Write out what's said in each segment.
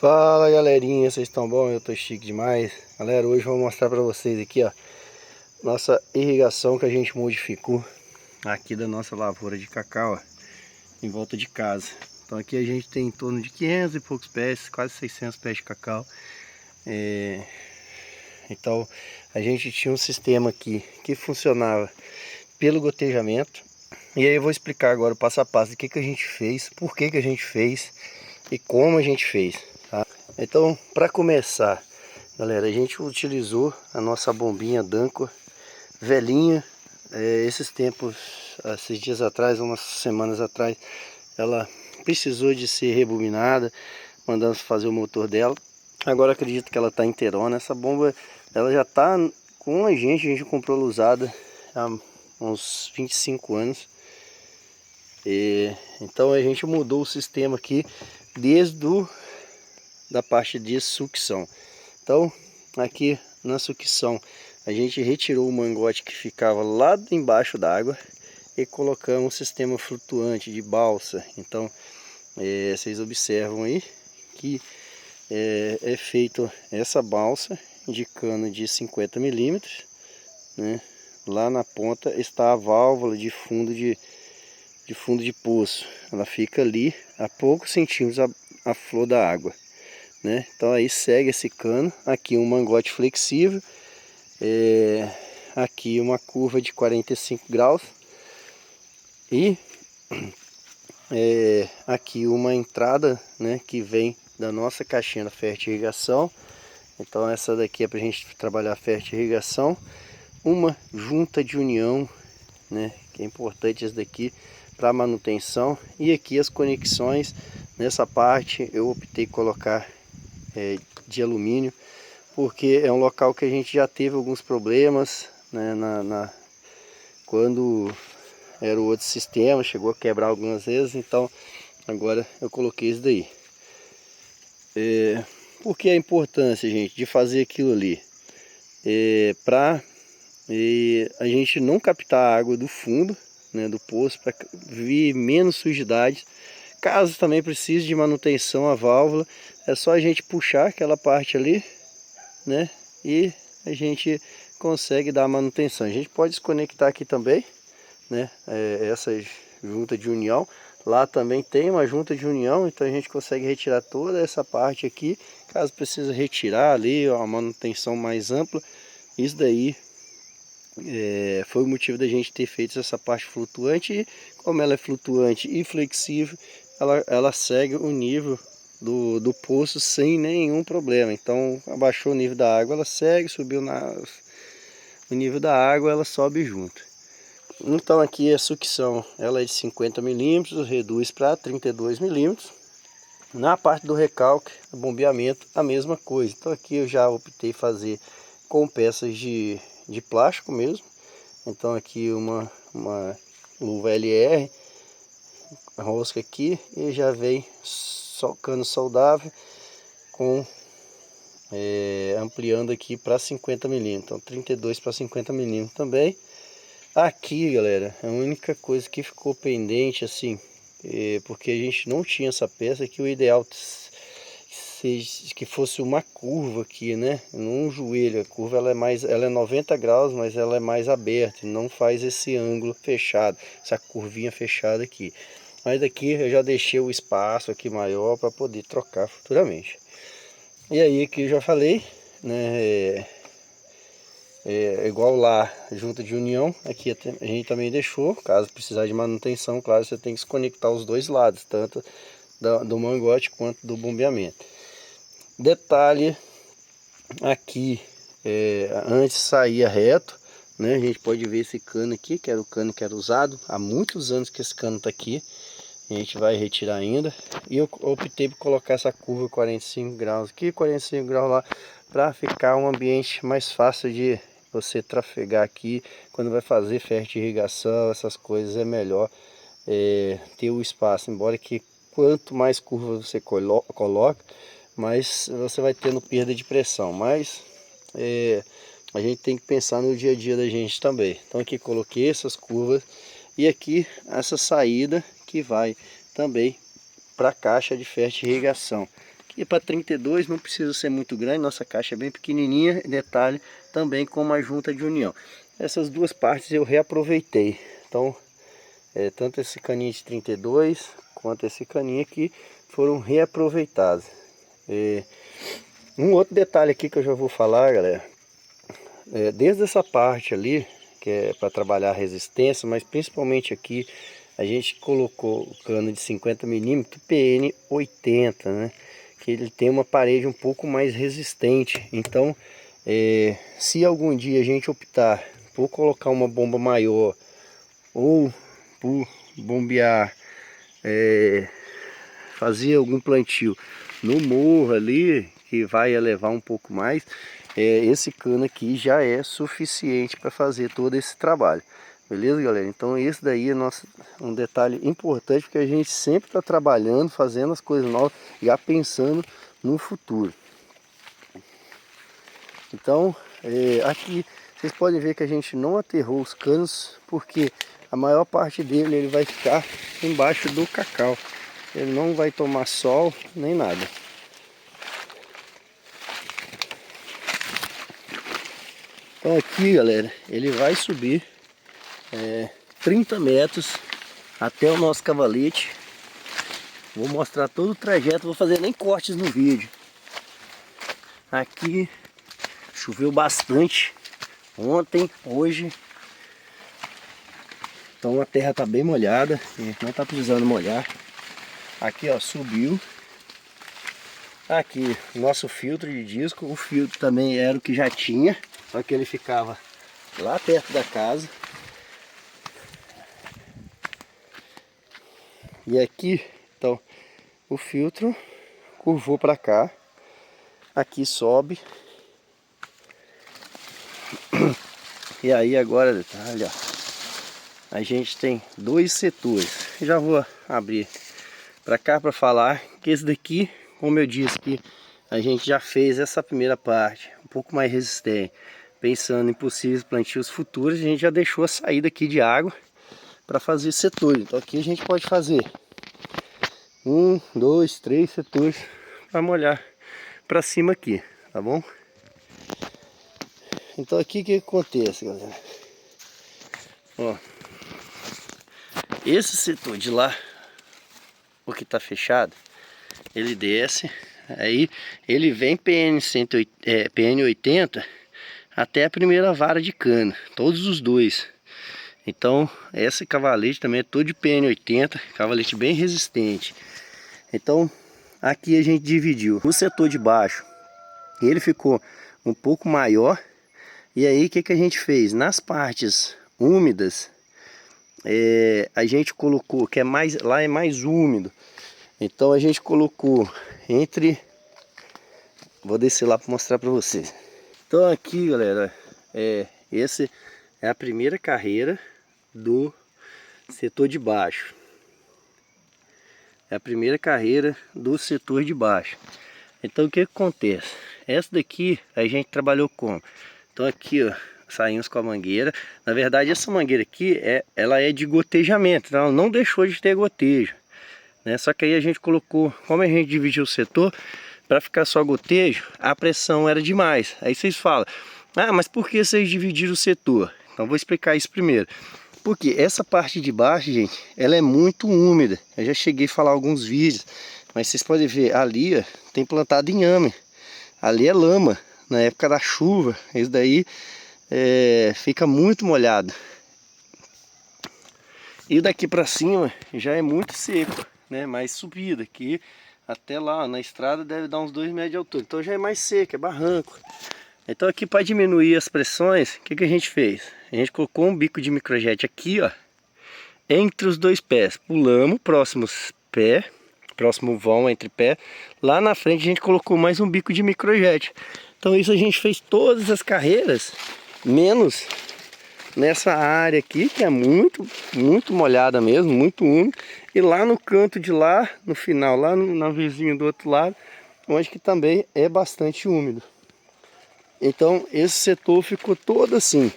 Fala galerinha, vocês estão bom? Eu tô chique demais. Galera, hoje eu vou mostrar pra vocês aqui, ó, nossa irrigação que a gente modificou aqui da nossa lavoura de cacau, ó, em volta de casa. Então aqui a gente tem em torno de 500 e poucos pés, quase 600 pés de cacau. Então a gente tinha um sistema aqui que funcionava pelo gotejamento. E aí eu vou explicar agora o passo a passo do que a gente fez, por que a gente fez e como a gente fez, tá? Então, para começar, galera, a gente utilizou a nossa bombinha Danco velhinha. Esses dias atrás, umas semanas atrás, ela precisou de ser rebobinada, mandando fazer o motor dela. Agora acredito que ela está inteirona. Essa bomba, ela já está com a gente comprou ela usada há uns 25 anos. Então a gente mudou o sistema aqui desde da parte de sucção. Então aqui na sucção a gente retirou o mangote que ficava lá embaixo d'água e colocamos um sistema flutuante de balsa. Então vocês observam aí que é feito essa balsa de cano de 50 milímetros, né? Lá na ponta está a válvula de fundo de poço. Ela fica ali a poucos centímetros a flor da água, né? Então aí segue esse cano. Aqui um mangote flexível, aqui uma curva de 45 graus e aqui uma entrada, né, que vem da nossa caixinha da fertirrigação. Então essa daqui é para a gente trabalhar fertirrigação. Uma junta de união, né, que é importante esse daqui para manutenção. E aqui as conexões. Nessa parte eu optei colocar de alumínio, porque é um local que a gente já teve alguns problemas, né, quando era o outro sistema, chegou a quebrar algumas vezes. Então agora eu coloquei isso daí. Por que a importância, gente, de fazer aquilo ali? Para a gente não captar a água do fundo, né, do poço, para vir menos sujidade. Caso também precise de manutenção a válvula, é só a gente puxar aquela parte ali, né, e a gente consegue dar a manutenção. A gente pode desconectar aqui também, né, essa junta de união. Lá também tem uma junta de união, então a gente consegue retirar toda essa parte aqui. Caso precise retirar ali, ó, a manutenção mais ampla. Isso daí foi o motivo da gente ter feito essa parte flutuante. E como ela é flutuante e flexível, ela segue o nível do poço sem nenhum problema. Então abaixou o nível da água, ela segue, subiu o nível da água, ela sobe junto. Então aqui a sucção, ela é de 50 milímetros, reduz para 32 milímetros. Na parte do recalque, o bombeamento, a mesma coisa. Então aqui eu já optei fazer com peças de plástico mesmo. Então aqui uma luva LR, rosca aqui, e já vem cano soldável com ampliando aqui para 50 milímetros. Então 32 para 50 milímetros também. Aqui, galera, a única coisa que ficou pendente assim, porque a gente não tinha essa peça, que o ideal que fosse uma curva aqui, né, num joelho. A curva ela é 90 graus, mas ela é mais aberta, não faz esse ângulo fechado, essa curvinha fechada aqui. Mas aqui eu já deixei o espaço aqui maior para poder trocar futuramente. E aí aqui eu já falei, né, igual lá, junta de união, aqui a gente também deixou. Caso precisar de manutenção, claro, você tem que se conectar os dois lados, tanto do mangote quanto do bombeamento. Detalhe aqui, antes saía reto, né? A gente pode ver esse cano aqui, que era o cano que era usado há muitos anos, que esse cano está aqui. A gente vai retirar ainda. E eu optei por colocar essa curva 45 graus aqui, 45 graus lá, para ficar um ambiente mais fácil de você trafegar aqui. Quando vai fazer fertirrigação, essas coisas, é melhor ter o espaço. Embora que quanto mais curva você coloca, mais você vai tendo perda de pressão. Mas a gente tem que pensar no dia a dia da gente também. Então aqui coloquei essas curvas e aqui essa saída que vai também para a caixa de fertirrigação, E para 32 não precisa ser muito grande, nossa caixa é bem pequenininha. Detalhe também com uma junta de união. Essas duas partes eu reaproveitei. Então, tanto esse caninho de 32 quanto esse caninho aqui foram reaproveitados. Um outro detalhe aqui que eu já vou falar, galera. Desde essa parte ali, que é para trabalhar a resistência, mas principalmente aqui, a gente colocou o cano de 50 mm PN 80, né? Que ele tem uma parede um pouco mais resistente. Então, se algum dia a gente optar por colocar uma bomba maior ou por bombear, fazer algum plantio no morro ali, que vai elevar um pouco mais, esse cano aqui já é suficiente para fazer todo esse trabalho. Beleza, galera? Então esse daí é um detalhe importante, porque a gente sempre está trabalhando, fazendo as coisas novas, já pensando no futuro. Então, aqui vocês podem ver que a gente não aterrou os canos, porque a maior parte dele ele vai ficar embaixo do cacau. Ele não vai tomar sol nem nada. Então aqui, galera, ele vai subir 30 metros até o nosso cavalete. Vou mostrar todo o trajeto, vou fazer nem cortes no vídeo. Aqui choveu bastante ontem, hoje. Então a terra está bem molhada, não está precisando molhar. Aqui ó, subiu. Aqui nosso filtro de disco, o filtro também era o que já tinha, só que ele ficava lá perto da casa. E aqui, então, o filtro curvou para cá, aqui sobe. E aí agora, detalhe, ó, a gente tem dois setores. Já vou abrir para cá para falar que esse daqui, como eu disse que a gente já fez essa primeira parte um pouco mais resistente, pensando em possíveis plantios futuros, a gente já deixou a saída aqui de água para fazer setor. Então aqui a gente pode fazer 1, 2, 3 setores para molhar para cima aqui, tá bom? Então aqui o que acontece, galera? Ó, esse setor de lá, o que está fechado, ele desce, aí ele vem PN 80 até a primeira vara de cana, todos os dois. Então esse cavalete também é todo de PN 80, cavalete bem resistente. Então aqui a gente dividiu o setor de baixo, ele ficou um pouco maior. E aí o que a gente fez? Nas partes úmidas, a gente colocou, que é mais, lá é mais úmido, então a gente colocou entre, vou descer lá para mostrar para vocês. Então aqui, galera, esse é a primeira carreira do setor de baixo. É a primeira carreira do setor de baixo. Então o que acontece? Essa daqui a gente trabalhou como? Então aqui, ó, saímos com a mangueira. Na verdade essa mangueira aqui, ela é de gotejamento, então ela não deixou de ter gotejo, né? Só que aí a gente colocou, como a gente dividiu o setor, para ficar só gotejo, a pressão era demais. Aí vocês falam, ah, mas por que vocês dividiram o setor? Então vou explicar isso primeiro. Porque essa parte de baixo, gente, ela é muito úmida. Eu já cheguei a falar alguns vídeos, mas vocês podem ver, ali ó, tem plantado inhame, ali é lama. Na época da chuva, isso daí fica muito molhado. E daqui para cima já é muito seco, né? Mais subida aqui até lá na estrada deve dar uns 2 metros de altura. Então já é mais seco, é barranco. Então aqui para diminuir as pressões, o que a gente fez? A gente colocou um bico de microjet aqui, ó, entre os dois pés. Pulamos próximos pé, próximo vão entre pé. Lá na frente a gente colocou mais um bico de microjet. Então isso a gente fez todas as carreiras, menos nessa área aqui, que é muito molhada mesmo, muito úmida. E lá no canto de lá, no final, lá na vizinha do outro lado, onde que também é bastante úmido. Então esse setor ficou todo assim,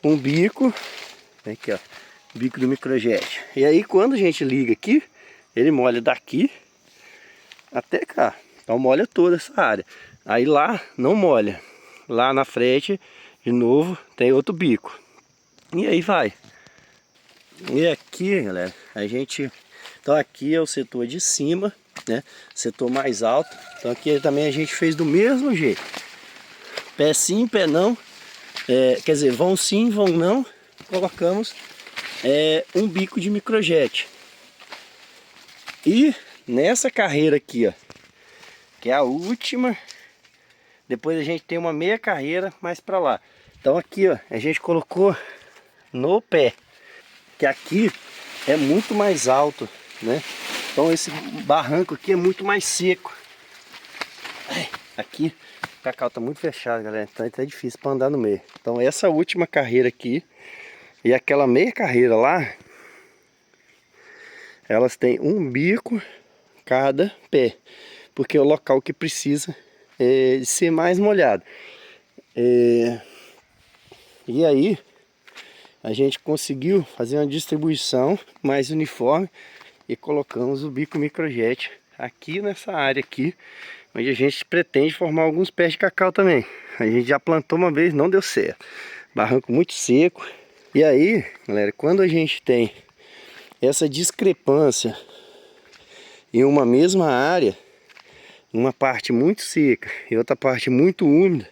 um bico, aqui ó, bico do microjet. E aí quando a gente liga aqui, ele molha daqui até cá. Então molha toda essa área. Aí lá não molha. Lá na frente, de novo, tem outro bico. E aí vai. E aqui, galera, a gente... Então aqui é o setor de cima, né? Setor mais alto. Então aqui também a gente fez do mesmo jeito. Pé sim, pé não. Quer dizer, vão sim, vão não. Colocamos um bico de microjet. E nessa carreira aqui, ó, que é a última, depois a gente tem uma meia carreira mais para lá. Então aqui, ó, a gente colocou no pé, que aqui é muito mais alto, né? Então esse barranco aqui é muito mais seco. Aqui o cacau tá muito fechado, galera, então é difícil para andar no meio. Então essa última carreira aqui e aquela meia carreira lá, elas têm um bico cada pé, porque é o local que precisa de ser mais molhado. E aí a gente conseguiu fazer uma distribuição mais uniforme e colocamos o bico microjet aqui nessa área aqui, onde a gente pretende formar alguns pés de cacau também. A gente já plantou uma vez, não deu certo, barranco muito seco. E aí, galera, quando a gente tem essa discrepância em uma mesma área, uma parte muito seca e outra parte muito úmida,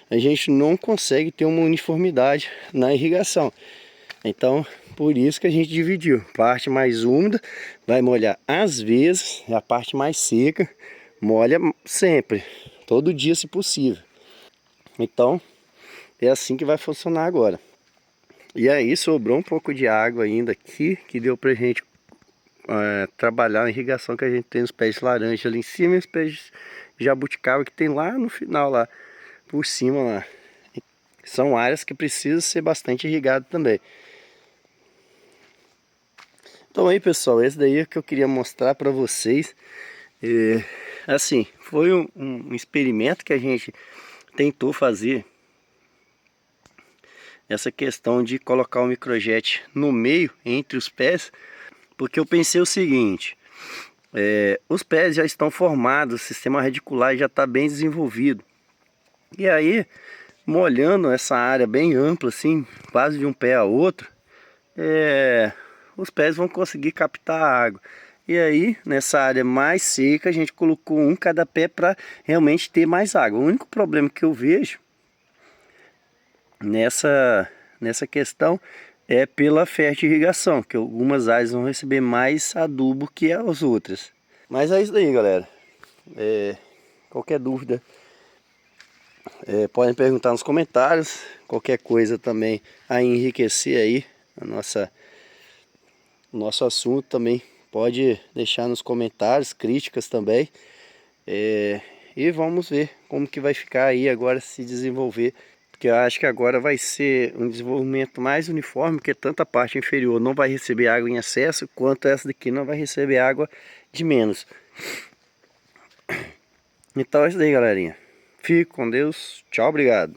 a gente não consegue ter uma uniformidade na irrigação. Então, por isso que a gente dividiu. Parte mais úmida vai molhar às vezes, e a parte mais seca molha sempre, todo dia se possível. Então, é assim que vai funcionar agora. E aí sobrou um pouco de água ainda aqui, que deu pra gente trabalhar a irrigação que a gente tem nos pés de laranja ali em cima e os pés de jabuticaba que tem lá no final, lá por cima lá. São áreas que precisam ser bastante irrigadas também. Então aí, pessoal, esse daí é que eu queria mostrar para vocês. Assim, foi um experimento que a gente tentou fazer, essa questão de colocar o microjet no meio, entre os pés, porque eu pensei o seguinte: os pés já estão formados, o sistema radicular já está bem desenvolvido. E aí, molhando essa área bem ampla, assim, quase de um pé a outro, os pés vão conseguir captar a água. E aí, nessa área mais seca, a gente colocou um cada pé para realmente ter mais água. O único problema que eu vejo nessa questão é pela fertirrigação, que algumas áreas vão receber mais adubo que as outras. Mas é isso aí, galera. Qualquer dúvida, podem perguntar nos comentários. Qualquer coisa também a enriquecer aí o nosso assunto também pode deixar nos comentários, críticas também. E vamos ver como que vai ficar aí agora, se desenvolver. Porque eu acho que agora vai ser um desenvolvimento mais uniforme, porque tanto a parte inferior não vai receber água em excesso, quanto essa daqui não vai receber água de menos. Então é isso aí, galerinha. Fique com Deus. Tchau, obrigado.